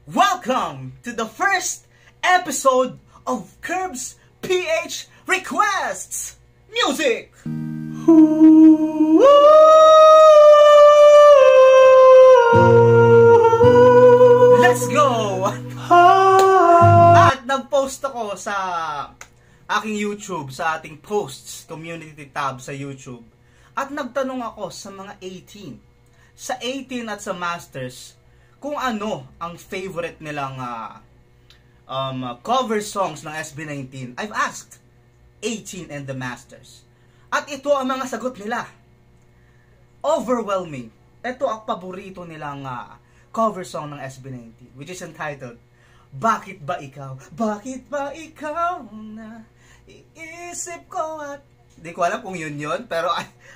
Welcome to the first episode of Curbs PH Requests Music! Let's go! At nag-post ako sa aking YouTube, sa ating posts, community tab sa YouTube. At nagtanong ako sa mga 18. Sa 18 at sa Masters, kung ano ang favorite nilang cover songs ng SB19. I've asked 18 and the Masters. At ito ang mga sagot nila. Overwhelming. Ito ang paborito nilang cover song ng SB19, which is entitled, Bakit Ba Ikaw? Bakit ba ikaw na iisip ko at... Di ko alam kung yun, pero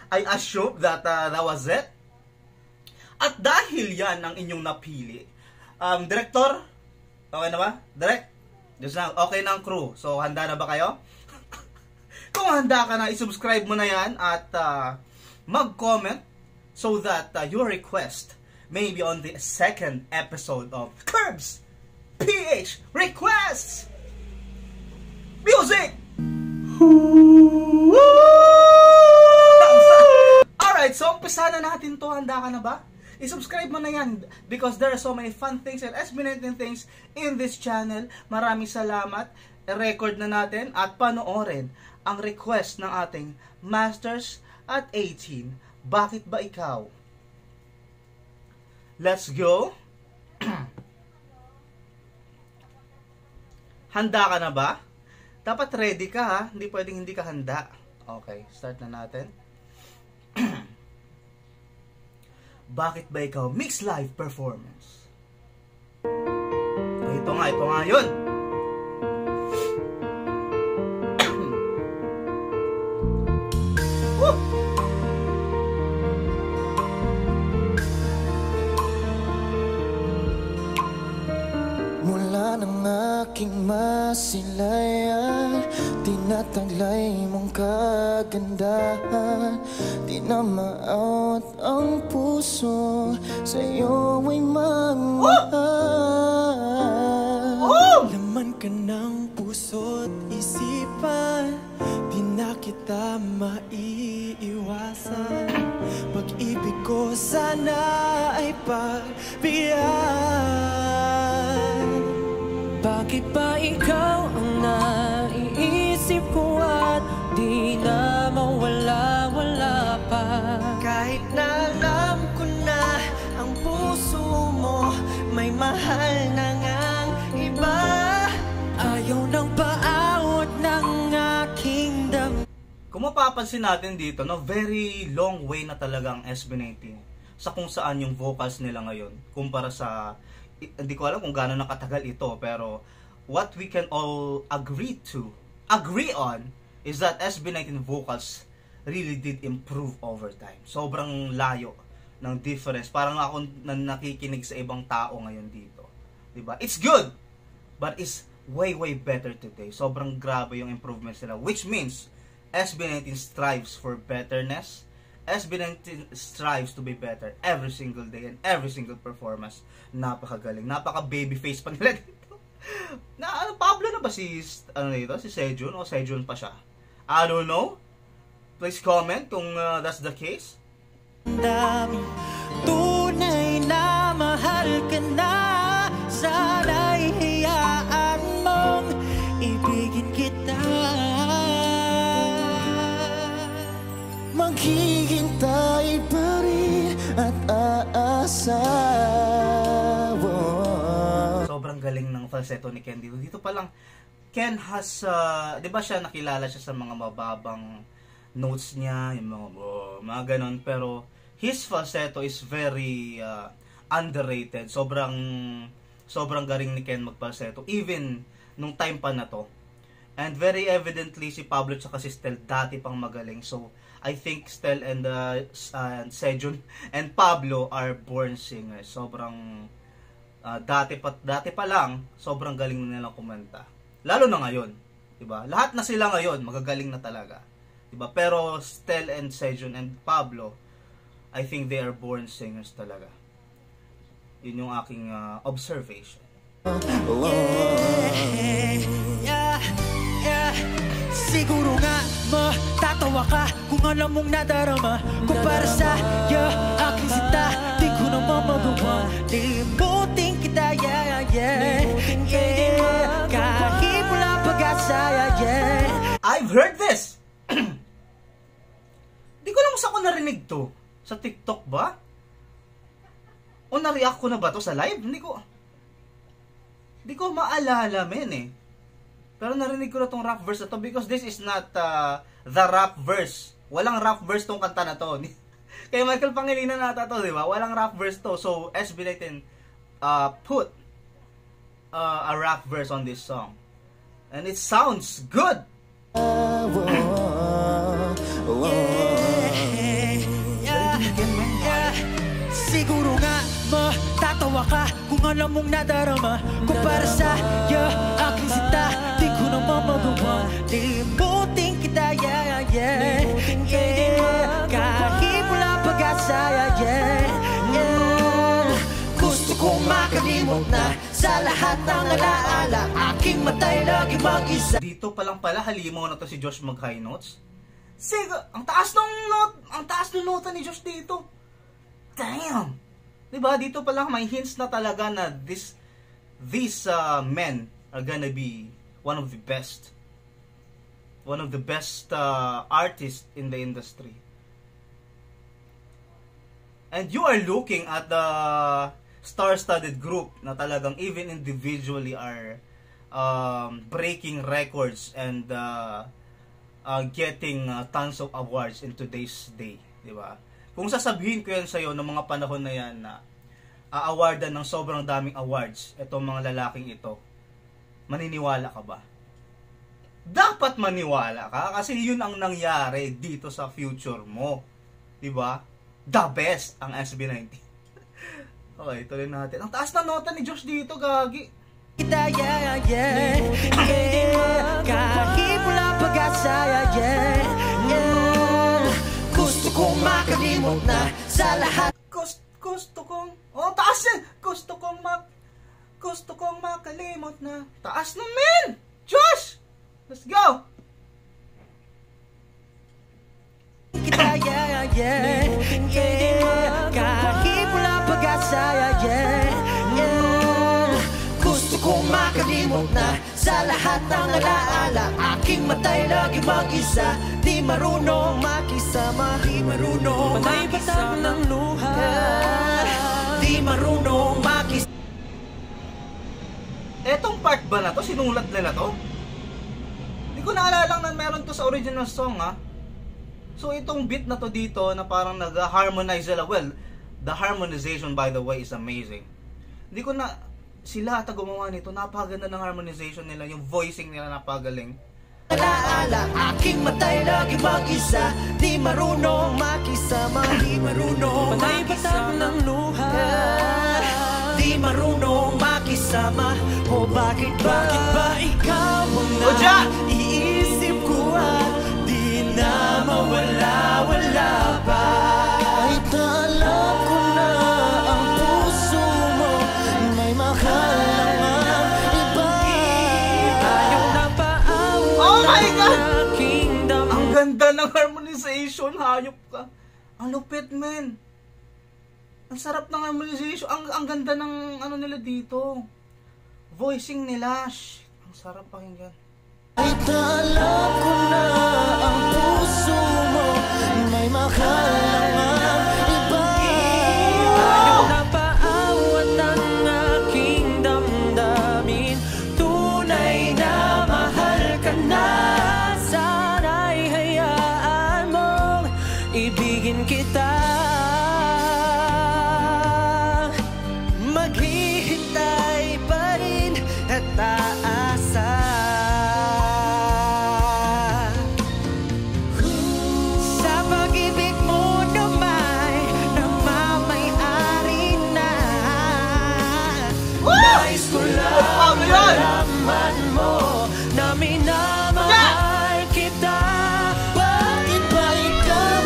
I assume that that was it. At dahil yan ang inyong napili, Director, okay na ba? Direct, just na, okay na ang crew. So, handa na ba kayo? Kung handa ka na, isubscribe mo na yan at mag-comment so that your request may be on the second episode of Curbs PH Requests Music! Alright, so umpisa na natin to. Handa ka na ba? I-subscribe mo na yan because there are so many fun things and SB19 things in this channel. Maraming salamat. I-record na natin at panoorin ang request ng ating Masters at 18. Bakit ba ikaw? Let's go. Handa ka na ba? Dapat ready ka ha. Hindi pwedeng hindi ka handa. Okay, start na natin. Bakit ba ikaw? Mixed live performance. Ito nga yun. Mula ng aking masilayan, tinataglay mong kagandahan. Tinamaot ang puso, sa'yo ay magmahal. Laman ka ng puso't isipan, di na kita maiiwasan. Pag-ibig ko sana ay pagbigyan. Bakit ba ikaw ang naiisip ko at di na mawala-wala pa? Kahit na alam ko na ang puso mo may mahal na ngang iba, ayaw nang paawat ng aking dam. Kung mapapansin natin dito, no, very long way na talaga ang SB19 sa kung saan yung vocals nila ngayon kumpara sa... Hindi ko alam kung gaano nakatagal ito, pero what we can all agree on is that SB19 vocals really did improve over time. Sobrang layo ng difference. Parang ako nakikinig sa ibang tao ngayon dito. Diba? It's good, but it's way better today. Sobrang grabe yung improvements nila, which means SB19 strives for betterness. SB19 strives to be better every single day and every single performance. Napakagaling. Napaka-babyface pa nila dito. Pablo na ba si Sejun o Sejun pa siya? I don't know. Please comment kung that's the case. Dami, tunay na mahal ka na. Sana'y hayaan mong ibigin kita. Maghihintay pa rin at aasa. Sobrang galing ng falsetto ni Ken dito. Dito pa lang, Ken has, di ba siya nakilala siya sa mga mababang notes niya, yung mga ganon, pero his falsetto is very underrated. Sobrang galing ni Ken mag-falsetto, even nung time pa na to. And very evidently, si Pablo at si Stel dati pang magaling. So, I think Stel and Sejun and Pablo are born singers. Sobrang dati pa lang, sobrang galing na nilang kumanta. Lalo na ngayon, 'di ba? Lahat na sila ngayon magagaling na talaga. 'Di ba? Pero Stel and Sejun and Pablo, I think they are born singers talaga. Yun yung aking observation. Siguro nga matatawa ka kung alam mong nadarama kung para sa'yo aking sinta. Di ko naman magawa limutin kita, kahit wala pag-asa, I've heard this! Di ko alam kung saan ko narinig to. Sa TikTok ba? O na-react ko na ba to sa live? Hindi ko maalala, men eh. Pero narinig ko na tong rap verse na to because this is not the rap verse. Walang rap verse tong kanta na to. Kay Michael Pangilinan nata to, di ba? Walang rap verse to. So, SB19 put a rap verse on this song. And it sounds good! Siguro nga matatawa ka kung alam mong nadarama kung para sa'yo aking sinta. Di ko naman magawa limutin kita, kahit wala pag-asa, gusto kong makalimot na sa lahat ng alaala. Aking matay lagi mag-isa. Dito pa lang pala halimaw na to si Josh mag high notes. Sige, ang taas ng nota ni Josh dito. Damn! Diba? Dito pa lang may hints na talaga na these men are gonna be one of the best artists in the industry. And you are looking at the star-studded group na talagang even individually are breaking records and getting tons of awards in today's day, di ba? Kung sasabihin ko yan sa'yo ng mga panahon na yan na aawardan ng sobrang daming awards itong mga lalaking ito, maniniwala ka ba? Dapat maniwala ka kasi yun ang nangyari dito sa future mo, di ba? The best ang SB19. Okay, tuloy natin. Ang taas na nota ni Josh dito, gagi. Kahit wala pag-asa, gusto kong makalimot na sa lahat. Gusto kong taas yan. Gusto kong makalimot na. Taas na, men. Josh, let's go. Kahit wala pag-asa, gusto kong makalimot na sa lahat ng alaala. Aking matay lagi mag-isa. Di marunong makisama, di marunong makisama ng luha, di marunong makisama. Etong part ba na to? Sinulat nila to? Hindi ko naalala na meron to sa original song, ha? So itong beat na to dito na parang nag-harmonize nila. Well, the harmonization by the way is amazing. Hindi ko na sila ata gumawa nito. Napakaganda ng harmonization nila. Yung voicing nila napagaling. Alaala, aking matay lagi mag-isa. Di marunong makisama, di marunong makisama ng luha, di marunong makisama. O bakit ba ikaw ang iisip ko at di na mawala-wala pa? Kahit na alam ko na ang puso mo may mahal naman iba. Ayaw na paawa. Oh my God! Ang ganda ng harmonization, hayop ka. Ang lupit, men. Ang sarap ng harmonization. Ang ganda ng ano nila dito. Voicing nila. Shit, ang sarap pakinggan. Kahit na alam ko na ang puso mo may mahal naman iba. Ayaw na paawat ang aking damdamin. Tunay na mahal ka na. Sana'y hayaan mong ibigin kita. Maghihintay pa rin at aasa. Sa pag-ibig mo na may namamayari na. Nais ko lang malaman mo na minamahal kita. Bakit ba ikaw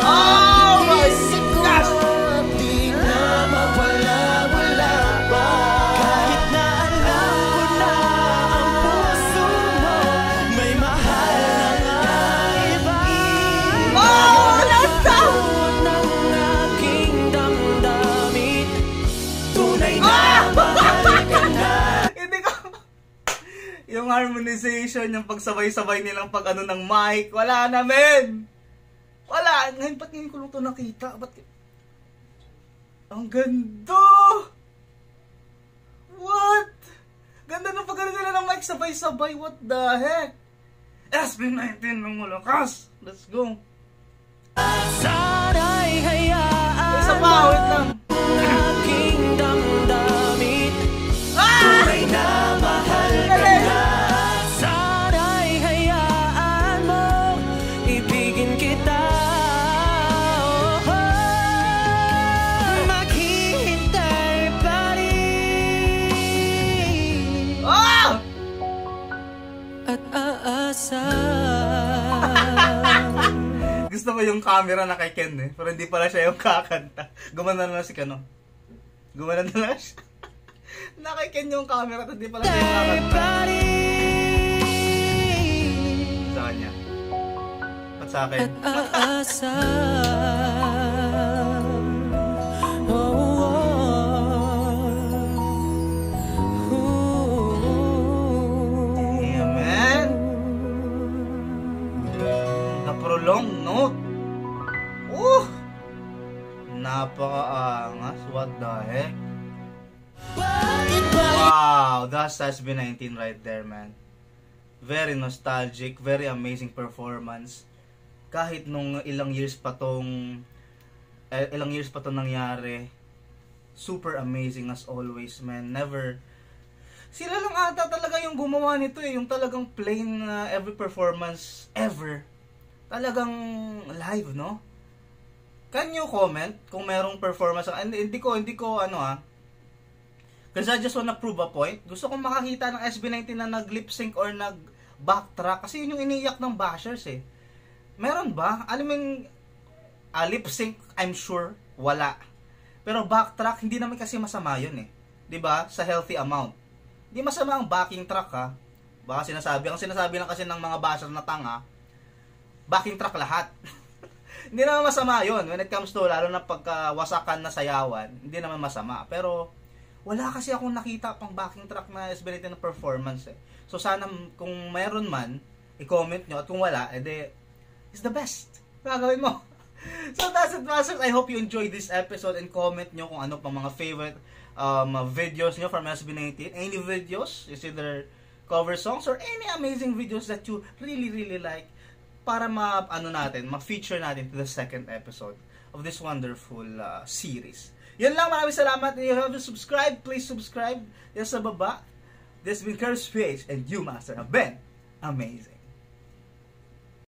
ang naisip ko? Di na mawala-wala pa. Kahit na harmonization, yung pagsabay-sabay nilang pag ano ng mic, wala na, men! Wala! Ngayon, ba't ngayon ko lang ito nakita? Ba't... Ang ganda! What? Ganda ng pag nila ng mic, sabay-sabay, what the heck? SB19 ng malakas! Let's go! Sana'y hayaan Isa pa, wait lang! aking damdamin tunay na mahal ka na. Sana'y hayaan mo ibigin kita. Maghihintay pa rin at aasa. Gusto ko yung camera na kay Ken pero hindi pala siya yung kakanta. Gumana na lang si Kano. Gumana na lang siya. Na kay Ken yung camera at hindi pala siya yung kakanta. Sa kanya. At sa akin. At aasa. Yeah, man. Long note. Napakaangas. What the heck? Wow, that's SB19 right there, man. Very nostalgic, very amazing performance. Kahit nung ilang years pa to nangyari, super amazing as always, man. Never. Sila lang ata talaga yung gumawa nito yung talagang plain every performance ever. Talagang live, no? Can you comment kung merong performance? Hindi ko kasi I just wanna prove a point. Gusto kong makakita ng SB19 na nag-lip sync or nag-backtrack kasi yun yung iniiyak ng bashers eh. Meron ba? Alam mo yung lip sync, I'm sure wala. Pero backtrack, hindi naman kasi masama yun eh. 'Di ba? Sa healthy amount. Hindi masama ang backing track ha. Baka sinasabi lang kasi ng mga bashers na tanga, backing track lahat. Hindi naman masama yun. When it comes to, lalo na pagkawasakan na sayawan, hindi naman masama. Pero, wala kasi akong nakita pang backing track na SB19 na performance eh. So, sana kung mayroon man, i-comment nyo. At kung wala, edi, it's the best. Gagawin mo. So, that's it, Masters. I hope you enjoyed this episode and comment nyo kung ano pang mga favorite videos nyo from SB19. Any videos, is either cover songs or any amazing videos that you really, really like, para ma-feature natin to the second episode of this wonderful series. Yan lang, maraming salamat. If you haven't subscribed, please subscribe. Yan sa baba. This has been Curse PH and you, Master, have been amazing.